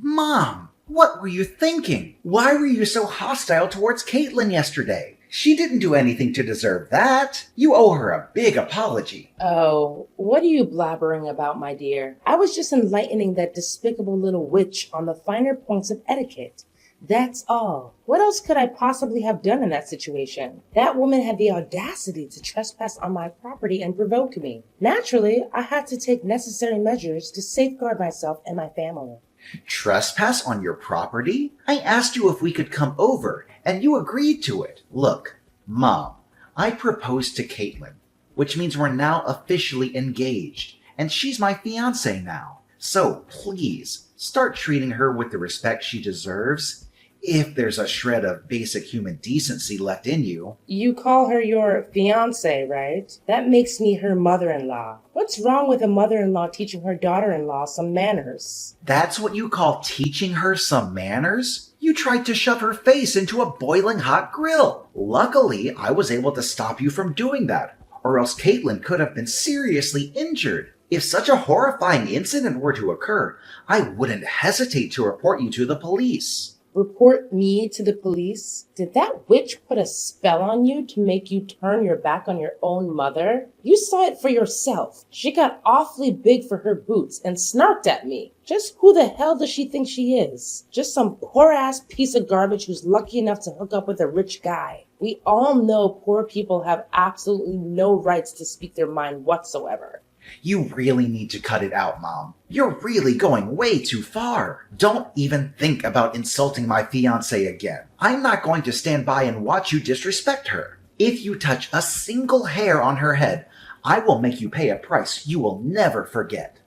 Mom, what were you thinking? Why were you so hostile towards Caitlin yesterday? She didn't do anything to deserve that. You owe her a big apology. Oh, what are you blabbering about, my dear? I was just enlightening that despicable little witch on the finer points of etiquette. That's all. What else could I possibly have done in that situation? That woman had the audacity to trespass on my property and provoke me. Naturally, I had to take necessary measures to safeguard myself and my family. Trespass on your property? I asked you if we could come over, and you agreed to it. Look, Mom, I proposed to Caitlin, which means we're now officially engaged, and she's my fiancée now. So please, start treating her with the respect she deserves, if there's a shred of basic human decency left in you. You call her your fiancée, right? That makes me her mother-in-law. What's wrong with a mother-in-law teaching her daughter-in-law some manners? That's what you call teaching her some manners? You tried to shove her face into a boiling hot grill. Luckily, I was able to stop you from doing that, or else Caitlin could have been seriously injured. If such a horrifying incident were to occur, I wouldn't hesitate to report you to the police. Report me to the police? Did that witch put a spell on you to make you turn your back on your own mother? You saw it for yourself. She got awfully big for her boots and snarked at me. Just who the hell does she think she is? Just some poor-ass piece of garbage who's lucky enough to hook up with a rich guy. We all know poor people have absolutely no rights to speak their mind whatsoever. You really need to cut it out, Mom. You're really going way too far. Don't even think about insulting my fiancée again. I'm not going to stand by and watch you disrespect her. If you touch a single hair on her head, I will make you pay a price you will never forget.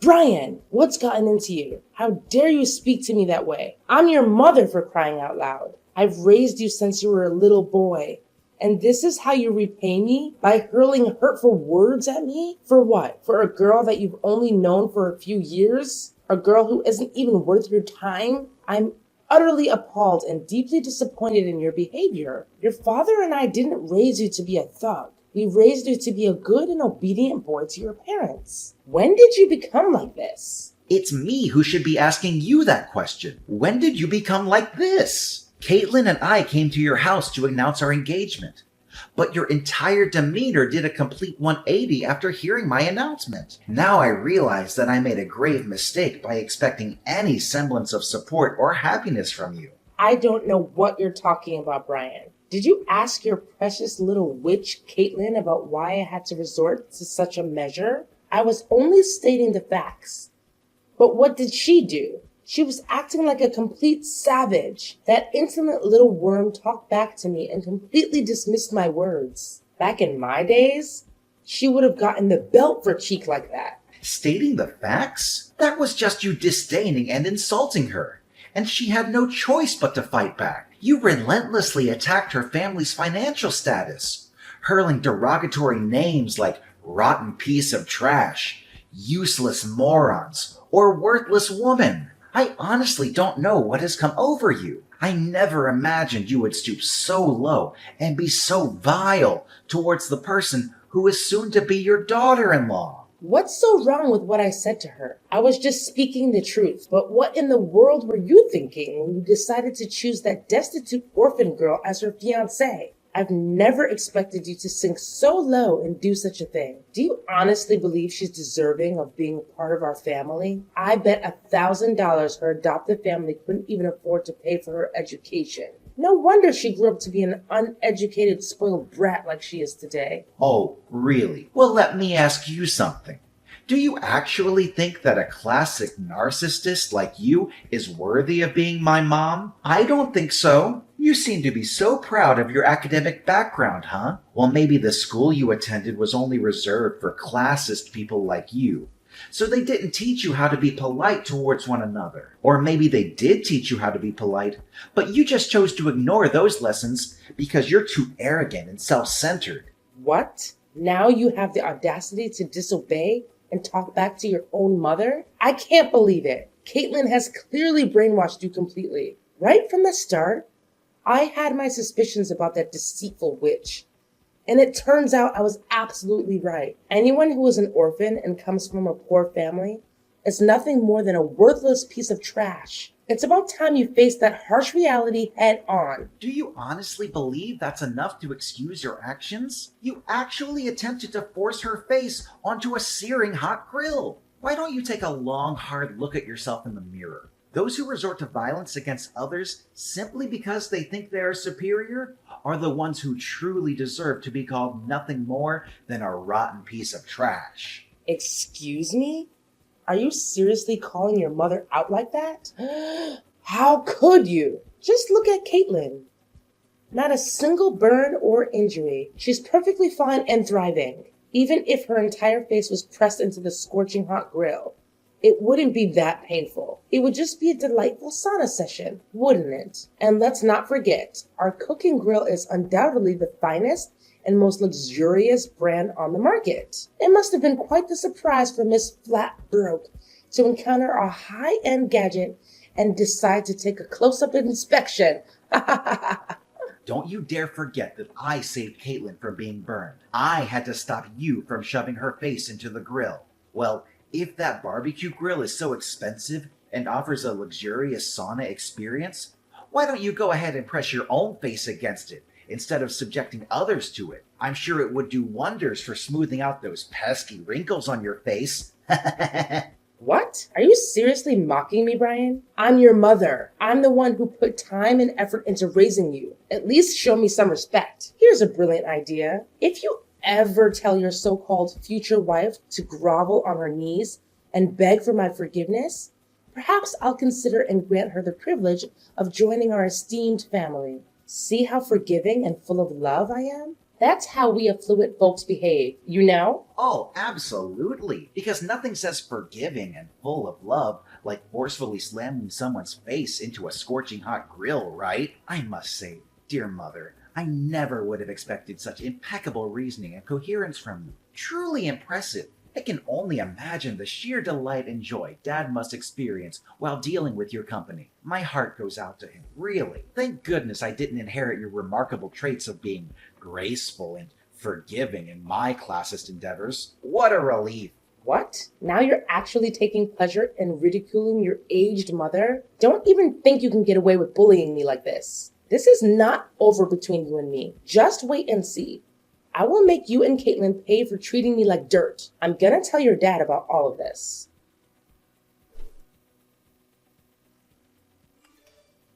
Brian, what's gotten into you? How dare you speak to me that way? I'm your mother, for crying out loud. I've raised you since you were a little boy. And this is how you repay me? By hurling hurtful words at me? For what? For a girl that you've only known for a few years? A girl who isn't even worth your time? I'm utterly appalled and deeply disappointed in your behavior. Your father and I didn't raise you to be a thug. We raised you to be a good and obedient boy to your parents. When did you become like this? It's me who should be asking you that question. When did you become like this? Caitlin and I came to your house to announce our engagement, but your entire demeanor did a complete 180 after hearing my announcement. Now I realize that I made a grave mistake by expecting any semblance of support or happiness from you. I don't know what you're talking about, Brian. Did you ask your precious little witch, Caitlin, about why I had to resort to such a measure? I was only stating the facts. But what did she do? She was acting like a complete savage. That insolent little worm talked back to me and completely dismissed my words. Back in my days, she would have gotten the belt for cheek like that. Stating the facts? That was just you disdaining and insulting her, and she had no choice but to fight back. You relentlessly attacked her family's financial status, hurling derogatory names like rotten piece of trash, useless morons, or worthless woman. I honestly don't know what has come over you. I never imagined you would stoop so low and be so vile towards the person who is soon to be your daughter-in-law. What's so wrong with what I said to her? I was just speaking the truth. But what in the world were you thinking when you decided to choose that destitute orphan girl as her fiancée? I've never expected you to sink so low and do such a thing. Do you honestly believe she's deserving of being part of our family? I bet $1,000 her adoptive family couldn't even afford to pay for her education. No wonder she grew up to be an uneducated, spoiled brat like she is today. Oh, really? Well, let me ask you something. Do you actually think that a classic narcissist like you is worthy of being my mom? I don't think so. You seem to be so proud of your academic background, huh? Well, maybe the school you attended was only reserved for classist people like you. So they didn't teach you how to be polite towards one another. Or maybe they did teach you how to be polite, but you just chose to ignore those lessons because you're too arrogant and self-centered. What? Now you have the audacity to disobey and talk back to your own mother? I can't believe it. Caitlin has clearly brainwashed you completely. Right from the start, I had my suspicions about that deceitful witch. And it turns out I was absolutely right. Anyone who is an orphan and comes from a poor family It's nothing more than a worthless piece of trash. It's about time you face that harsh reality head on. Do you honestly believe that's enough to excuse your actions? You actually attempted to force her face onto a searing hot grill. Why don't you take a long, hard look at yourself in the mirror? Those who resort to violence against others simply because they think they are superior are the ones who truly deserve to be called nothing more than a rotten piece of trash. Excuse me? Are you seriously calling your mother out like that? How could you? Just look at Caitlin. Not a single burn or injury. She's perfectly fine and thriving. Even if her entire face was pressed into the scorching hot grill, it wouldn't be that painful. It would just be a delightful sauna session, wouldn't it? And let's not forget, our cooking grill is undoubtedly the finest and most luxurious brand on the market. It must have been quite the surprise for Miss Flatbroke to encounter a high-end gadget and decide to take a close-up inspection. Don't you dare forget that I saved Caitlin from being burned. I had to stop you from shoving her face into the grill. Well, if that barbecue grill is so expensive and offers a luxurious sauna experience, why don't you go ahead and press your own face against it instead of subjecting others to it? I'm sure it would do wonders for smoothing out those pesky wrinkles on your face. What? Are you seriously mocking me, Brian? I'm your mother. I'm the one who put time and effort into raising you. At least show me some respect. Here's a brilliant idea. If you ever tell your so-called future wife to grovel on her knees and beg for my forgiveness, perhaps I'll consider and grant her the privilege of joining our esteemed family. See how forgiving and full of love I am? That's how we affluent folks behave, you know? Oh, absolutely. Because nothing says forgiving and full of love like forcefully slamming someone's face into a scorching hot grill, right? I must say, dear mother, I never would have expected such impeccable reasoning and coherence from you. Truly impressive. I can only imagine the sheer delight and joy Dad must experience while dealing with your company. My heart goes out to him, really. Thank goodness I didn't inherit your remarkable traits of being graceful and forgiving in my classist endeavors. What a relief. What? Now you're actually taking pleasure in ridiculing your aged mother? Don't even think you can get away with bullying me like this. This is not over between you and me. Just wait and see. I will make you and Caitlin pay for treating me like dirt. I'm gonna tell your dad about all of this.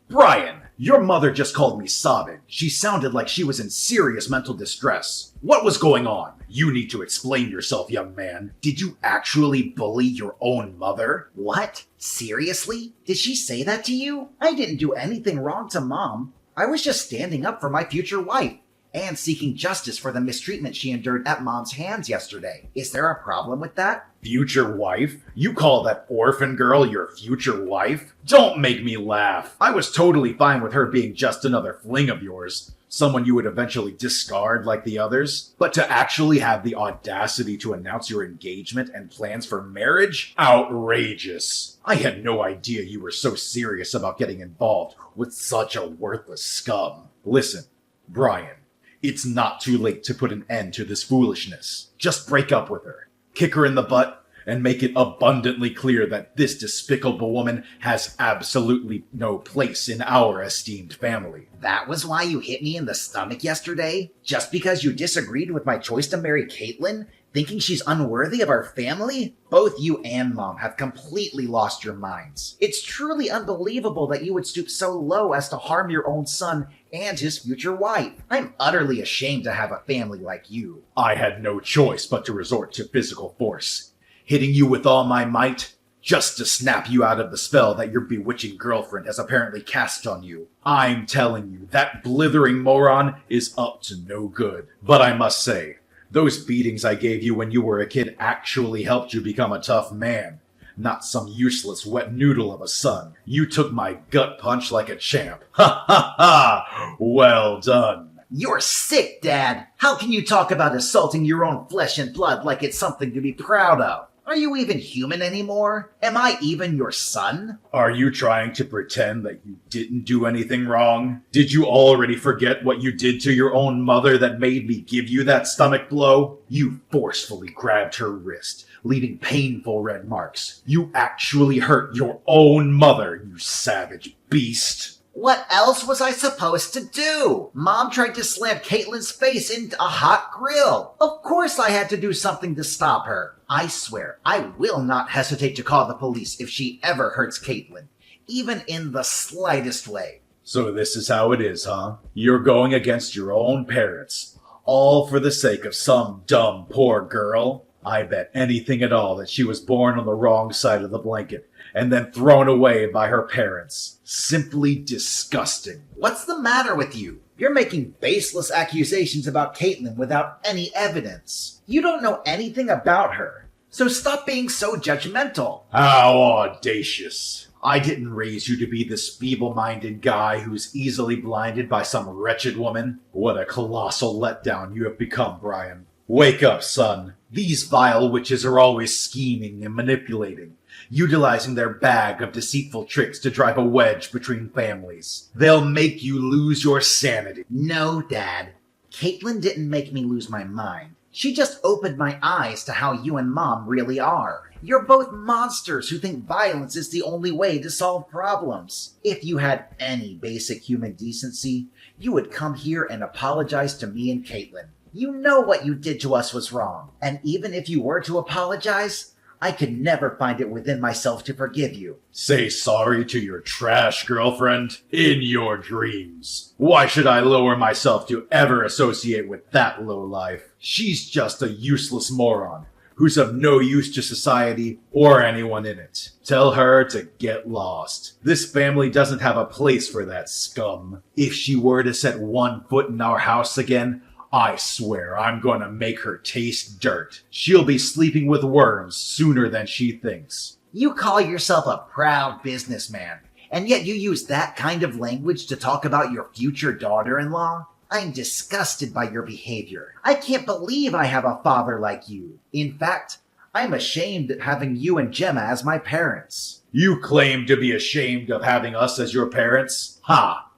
Brian, your mother just called me sobbing. She sounded like she was in serious mental distress. What was going on? You need to explain yourself, young man. Did you actually bully your own mother? What? Seriously? Did she say that to you? I didn't do anything wrong to Mom. I was just standing up for my future wife and seeking justice for the mistreatment she endured at Mom's hands yesterday. Is there a problem with that? Future wife? You call that orphan girl your future wife? Don't make me laugh. I was totally fine with her being just another fling of yours. Someone you would eventually discard like the others. But to actually have the audacity to announce your engagement and plans for marriage? Outrageous. I had no idea you were so serious about getting involved with such a worthless scum. Listen, Brian, it's not too late to put an end to this foolishness. Just break up with her, kick her in the butt, and make it abundantly clear that this despicable woman has absolutely no place in our esteemed family. That was why you hit me in the stomach yesterday? Just because you disagreed with my choice to marry Caitlin? Thinking she's unworthy of our family? Both you and Mom have completely lost your minds. It's truly unbelievable that you would stoop so low as to harm your own son and his future wife. I'm utterly ashamed to have a family like you. I had no choice but to resort to physical force, hitting you with all my might, just to snap you out of the spell that your bewitching girlfriend has apparently cast on you. I'm telling you, that blithering moron is up to no good. But I must say, those beatings I gave you when you were a kid actually helped you become a tough man, not some useless wet noodle of a son. You took my gut punch like a champ. Ha ha ha! Well done. You're sick, Dad. How can you talk about assaulting your own flesh and blood like it's something to be proud of? Are you even human anymore? Am I even your son? Are you trying to pretend that you didn't do anything wrong? Did you already forget what you did to your own mother that made me give you that stomach blow? You forcefully grabbed her wrist, leaving painful red marks. You actually hurt your own mother, you savage beast. What else was I supposed to do? Mom tried to slam Caitlin's face into a hot grill. Of course I had to do something to stop her. I swear, I will not hesitate to call the police if she ever hurts Caitlin, even in the slightest way. So this is how it is, huh? You're going against your own parents, all for the sake of some dumb poor girl? I bet anything at all that she was born on the wrong side of the blanket and then thrown away by her parents. Simply disgusting. What's the matter with you? You're making baseless accusations about Caitlin without any evidence. You don't know anything about her, so stop being so judgmental. How audacious. I didn't raise you to be this feeble-minded guy who's easily blinded by some wretched woman. What a colossal letdown you have become, Brian. Wake up, son. These vile witches are always scheming and manipulating, utilizing their bag of deceitful tricks to drive a wedge between families. They'll make you lose your sanity. No, Dad. Caitlin didn't make me lose my mind. She just opened my eyes to how you and Mom really are. You're both monsters who think violence is the only way to solve problems. If you had any basic human decency, you would come here and apologize to me and Caitlin. You know what you did to us was wrong. And even if you were to apologize, I could never find it within myself to forgive you. Say sorry to your trash girlfriend in your dreams. Why should I lower myself to ever associate with that lowlife? She's just a useless moron who's of no use to society or anyone in it. Tell her to get lost. This family doesn't have a place for that scum. If she were to set one foot in our house again, I swear I'm gonna make her taste dirt. She'll be sleeping with worms sooner than she thinks. You call yourself a proud businessman, and yet you use that kind of language to talk about your future daughter-in-law? I'm disgusted by your behavior. I can't believe I have a father like you. In fact, I'm ashamed at having you and Gemma as my parents. You claim to be ashamed of having us as your parents? Ha!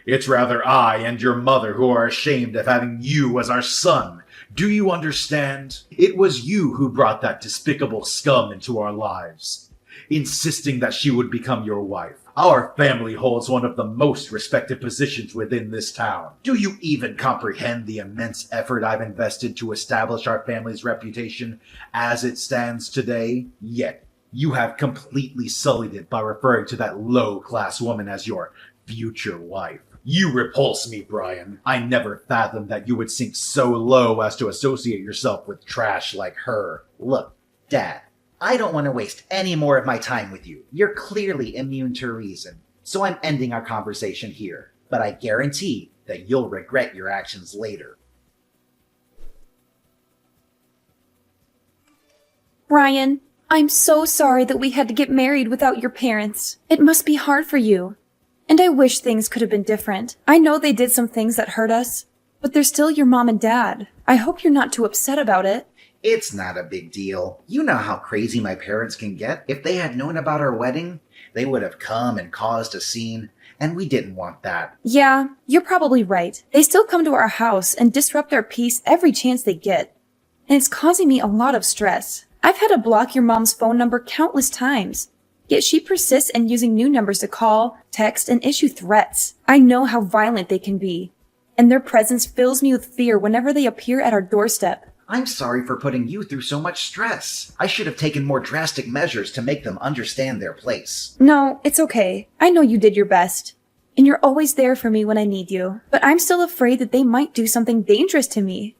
It's rather I and your mother who are ashamed of having you as our son. Do you understand? It was you who brought that despicable scum into our lives, insisting that she would become your wife. Our family holds one of the most respected positions within this town. Do you even comprehend the immense effort I've invested to establish our family's reputation as it stands today? Yet, you have completely sullied it by referring to that low-class woman as your future wife. You repulse me, Brian. I never fathomed that you would sink so low as to associate yourself with trash like her. Look, Dad, I don't want to waste any more of my time with you. You're clearly immune to reason, so I'm ending our conversation here. But I guarantee that you'll regret your actions later. Brian, I'm so sorry that we had to get married without your parents. It must be hard for you. And I wish things could have been different. I know they did some things that hurt us, but they're still your mom and dad. I hope you're not too upset about it. It's not a big deal. You know how crazy my parents can get. If they had known about our wedding, they would have come and caused a scene, and we didn't want that. Yeah, you're probably right. They still come to our house and disrupt our peace every chance they get. And it's causing me a lot of stress. I've had to block your mom's phone number countless times. Yet she persists in using new numbers to call, text, and issue threats. I know how violent they can be, and their presence fills me with fear whenever they appear at our doorstep. I'm sorry for putting you through so much stress. I should have taken more drastic measures to make them understand their place. No, it's okay. I know you did your best, and you're always there for me when I need you. But I'm still afraid that they might do something dangerous to me.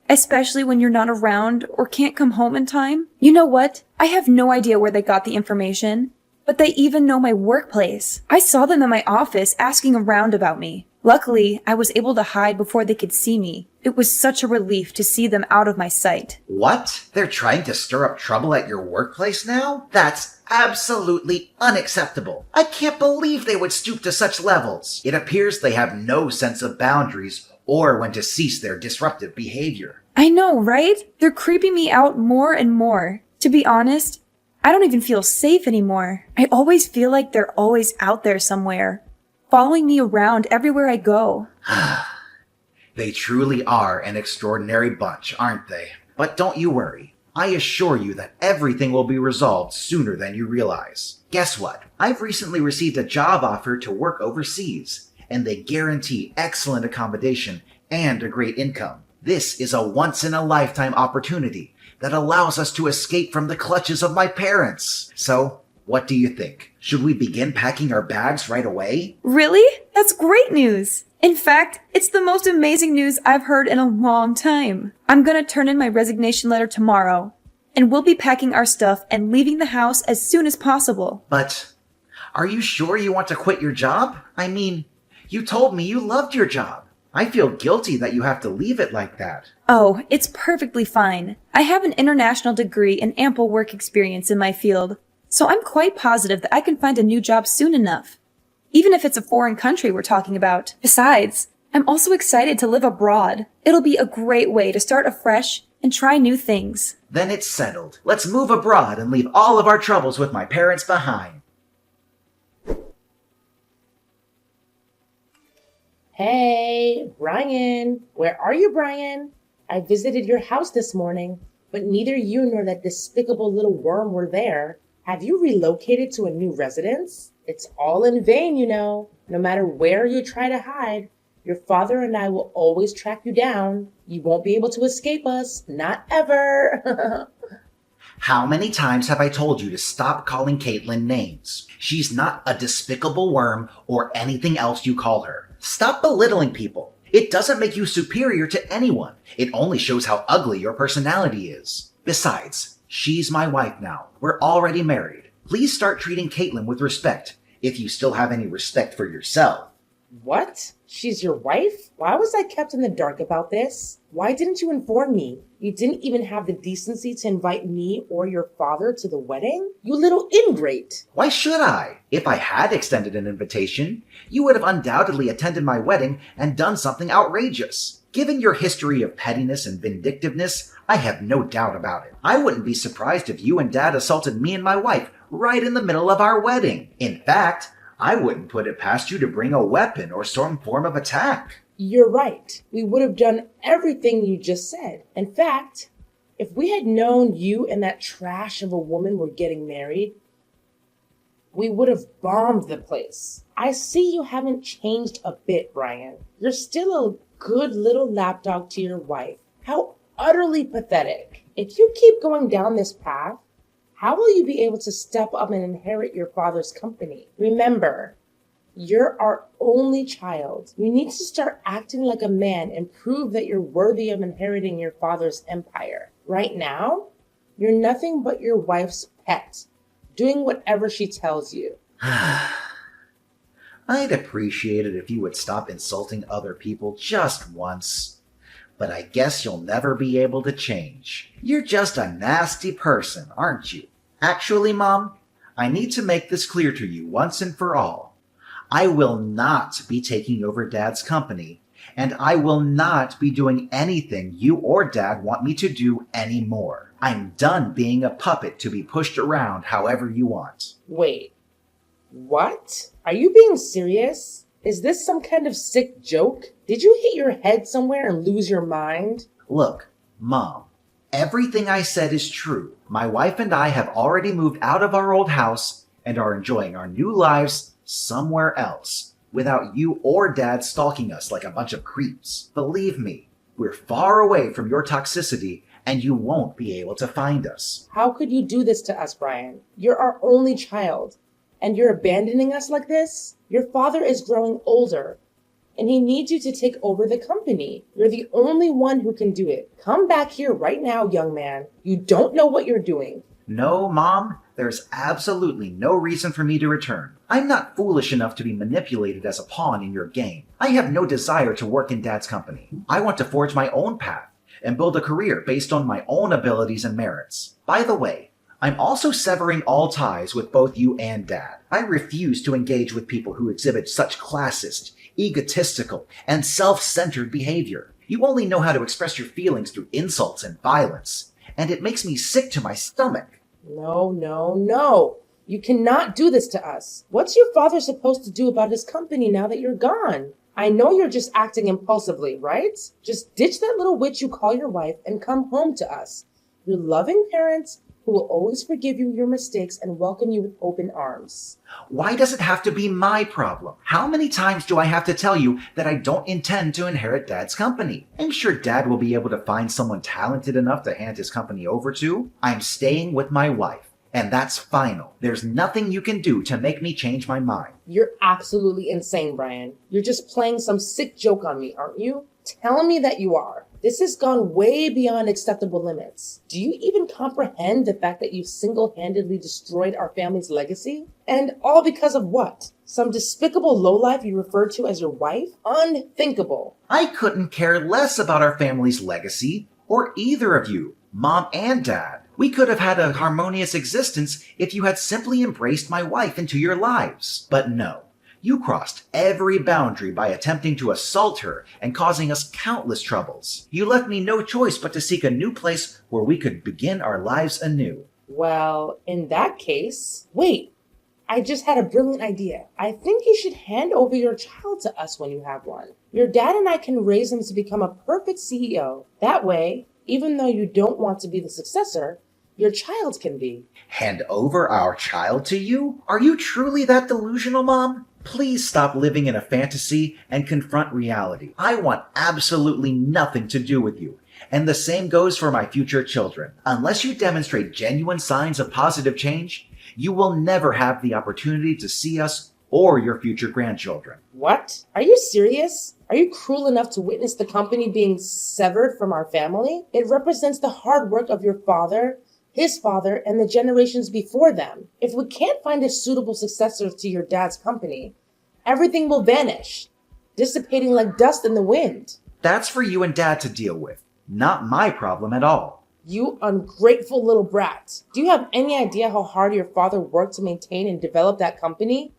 Especially when you're not around or can't come home in time. You know what? I have no idea where they got the information, but they even know my workplace. I saw them in my office asking around about me. Luckily, I was able to hide before they could see me. It was such a relief to see them out of my sight. What? They're trying to stir up trouble at your workplace now? That's absolutely unacceptable. I can't believe they would stoop to such levels. It appears they have no sense of boundaries or when to cease their disruptive behavior. I know, right? They're creeping me out more and more. To be honest, I don't even feel safe anymore. I always feel like they're always out there somewhere, following me around everywhere I go. They truly are an extraordinary bunch, aren't they? But don't you worry. I assure you that everything will be resolved sooner than you realize. Guess what? I've recently received a job offer to work overseas, and they guarantee excellent accommodation and a great income. This is a once-in-a-lifetime opportunity that allows us to escape from the clutches of my parents. So, what do you think? Should we begin packing our bags right away? Really? That's great news! In fact, it's the most amazing news I've heard in a long time. I'm gonna turn in my resignation letter tomorrow, and we'll be packing our stuff and leaving the house as soon as possible. But, are you sure you want to quit your job? I mean, you told me you loved your job. I feel guilty that you have to leave it like that. Oh, it's perfectly fine. I have an international degree and ample work experience in my field, so I'm quite positive that I can find a new job soon enough. Even if it's a foreign country we're talking about. Besides, I'm also excited to live abroad. It'll be a great way to start afresh and try new things. Then it's settled. Let's move abroad and leave all of our troubles with my parents behind. Hey, Brian. Where are you, Brian? I visited your house this morning, but neither you nor that despicable little worm were there. Have you relocated to a new residence? It's all in vain, you know. No matter where you try to hide, your father and I will always track you down. You won't be able to escape us. Not ever. How many times have I told you to stop calling Caitlin names? She's not a despicable worm or anything else you call her. Stop belittling people. It doesn't make you superior to anyone. It only shows how ugly your personality is. Besides, she's my wife now. We're already married. Please start treating Caitlin with respect, if you still have any respect for yourself. What? She's your wife? Why was I kept in the dark about this? Why didn't you inform me? You didn't even have the decency to invite me or your father to the wedding? You little ingrate! Why should I? If I had extended an invitation, you would have undoubtedly attended my wedding and done something outrageous. Given your history of pettiness and vindictiveness, I have no doubt about it. I wouldn't be surprised if you and Dad assaulted me and my wife right in the middle of our wedding. In fact, I wouldn't put it past you to bring a weapon or some form of attack. You're right. We would have done everything you just said. In fact, if we had known you and that trash of a woman were getting married, we would have bombed the place. I see you haven't changed a bit, Brian. You're still a good little lapdog to your wife. How utterly pathetic. If you keep going down this path, how will you be able to step up and inherit your father's company? Remember, you're our only child. You need to start acting like a man and prove that you're worthy of inheriting your father's empire. Right now, you're nothing but your wife's pet, doing whatever she tells you. I'd appreciate it if you would stop insulting other people just once. But I guess you'll never be able to change. You're just a nasty person, aren't you? Actually, Mom, I need to make this clear to you once and for all. I will not be taking over Dad's company, and I will not be doing anything you or Dad want me to do anymore. I'm done being a puppet to be pushed around however you want. Wait, what? Are you being serious? Is this some kind of sick joke? Did you hit your head somewhere and lose your mind? Look, Mom, everything I said is true. My wife and I have already moved out of our old house and are enjoying our new lives somewhere else, without you or Dad stalking us like a bunch of creeps. Believe me, we're far away from your toxicity, and you won't be able to find us. How could you do this to us, Brian? You're our only child, and you're abandoning us like this? Your father is growing older, and he needs you to take over the company. You're the only one who can do it. Come back here right now, young man. You don't know what you're doing. No, Mom, there's absolutely no reason for me to return. I'm not foolish enough to be manipulated as a pawn in your game. I have no desire to work in Dad's company. I want to forge my own path and build a career based on my own abilities and merits. By the way, I'm also severing all ties with both you and Dad. I refuse to engage with people who exhibit such classist, egotistical, and self-centered behavior. You only know how to express your feelings through insults and violence. and it makes me sick to my stomach. No, no, no. You cannot do this to us. What's your father supposed to do about his company now that you're gone? I know you're just acting impulsively, right? Just ditch that little witch you call your wife and come home to us. Your loving parents who will always forgive you your mistakes and welcome you with open arms. Why does it have to be my problem? How many times do I have to tell you that I don't intend to inherit Dad's company? I'm sure Dad will be able to find someone talented enough to hand his company over to. I'm staying with my wife, and that's final. There's nothing you can do to make me change my mind. You're absolutely insane, Brian. You're just playing some sick joke on me, aren't you? Tell me that you are. This has gone way beyond acceptable limits. Do you even comprehend the fact that you single-handedly destroyed our family's legacy? And all because of what? Some despicable lowlife you refer to as your wife? Unthinkable. I couldn't care less about our family's legacy, or either of you, Mom and Dad. We could have had a harmonious existence if you had simply embraced my wife into your lives. But no. You crossed every boundary by attempting to assault her and causing us countless troubles. You left me no choice but to seek a new place where we could begin our lives anew. Well, in that case, wait. I just had a brilliant idea. I think you should hand over your child to us when you have one. Your dad and I can raise him to become a perfect CEO. That way, even though you don't want to be the successor, your child can be. Hand over our child to you? Are you truly that delusional, Mom? Please stop living in a fantasy and confront reality. I want absolutely nothing to do with you. And the same goes for my future children. Unless you demonstrate genuine signs of positive change, you will never have the opportunity to see us or your future grandchildren. What? Are you serious? Are you cruel enough to witness the company being severed from our family? It represents the hard work of your father, his father, and the generations before them. If we can't find a suitable successor to your dad's company, everything will vanish, dissipating like dust in the wind. That's for you and Dad to deal with, not my problem at all. You ungrateful little brat. Do you have any idea how hard your father worked to maintain and develop that company?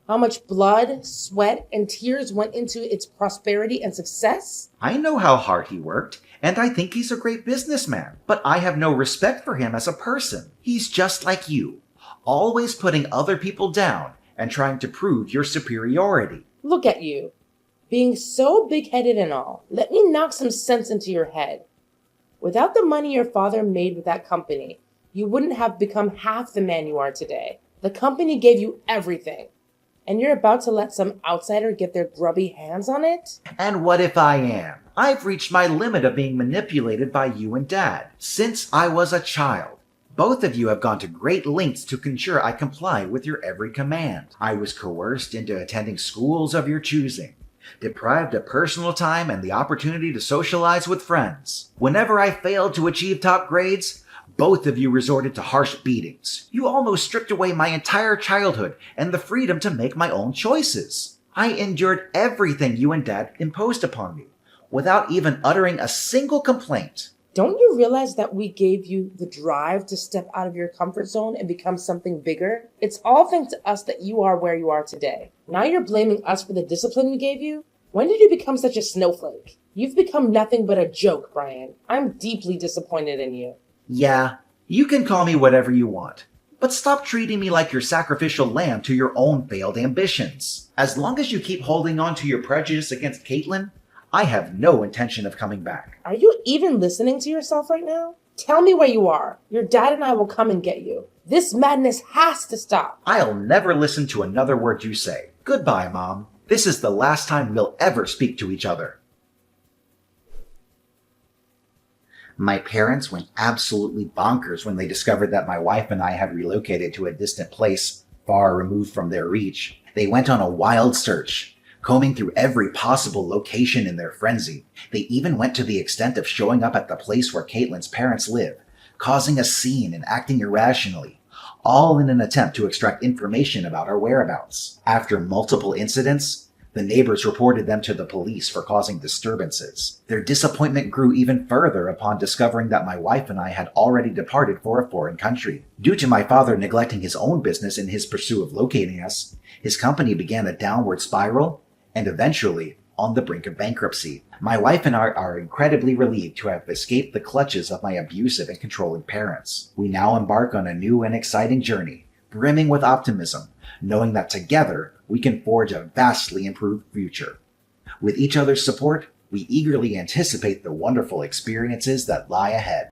How much blood, sweat, and tears went into its prosperity and success? I know how hard he worked, and I think he's a great businessman, but I have no respect for him as a person. He's just like you, always putting other people down and trying to prove your superiority. Look at you, being so big-headed and all. Let me knock some sense into your head. Without the money your father made with that company, you wouldn't have become half the man you are today. The company gave you everything, and you're about to let some outsider get their grubby hands on it? And what if I am? I've reached my limit of being manipulated by you and Dad since I was a child. Both of you have gone to great lengths to ensure I comply with your every command. I was coerced into attending schools of your choosing, deprived of personal time and the opportunity to socialize with friends. Whenever I failed to achieve top grades, both of you resorted to harsh beatings. You almost stripped away my entire childhood and the freedom to make my own choices. I endured everything you and Dad imposed upon me, without even uttering a single complaint. Don't you realize that we gave you the drive to step out of your comfort zone and become something bigger? It's all thanks to us that you are where you are today. Now you're blaming us for the discipline we gave you? When did you become such a snowflake? You've become nothing but a joke, Brian. I'm deeply disappointed in you. Yeah, you can call me whatever you want, but stop treating me like your sacrificial lamb to your own failed ambitions. As long as you keep holding on to your prejudice against Caitlin, I have no intention of coming back. Are you even listening to yourself right now? Tell me where you are. Your dad and I will come and get you. This madness has to stop. I'll never listen to another word you say. Goodbye, Mom. This is the last time we'll ever speak to each other. My parents went absolutely bonkers when they discovered that my wife and I had relocated to a distant place far removed from their reach. They went on a wild search, combing through every possible location in their frenzy. They even went to the extent of showing up at the place where Caitlin's parents live, causing a scene and acting irrationally, all in an attempt to extract information about our whereabouts. After multiple incidents, the neighbors reported them to the police for causing disturbances. Their disappointment grew even further upon discovering that my wife and I had already departed for a foreign country. Due to my father neglecting his own business in his pursuit of locating us, his company began a downward spiral, and eventually, on the brink of bankruptcy. My wife and I are incredibly relieved to have escaped the clutches of my abusive and controlling parents. We now embark on a new and exciting journey, brimming with optimism, knowing that together we can forge a vastly improved future. With each other's support, we eagerly anticipate the wonderful experiences that lie ahead.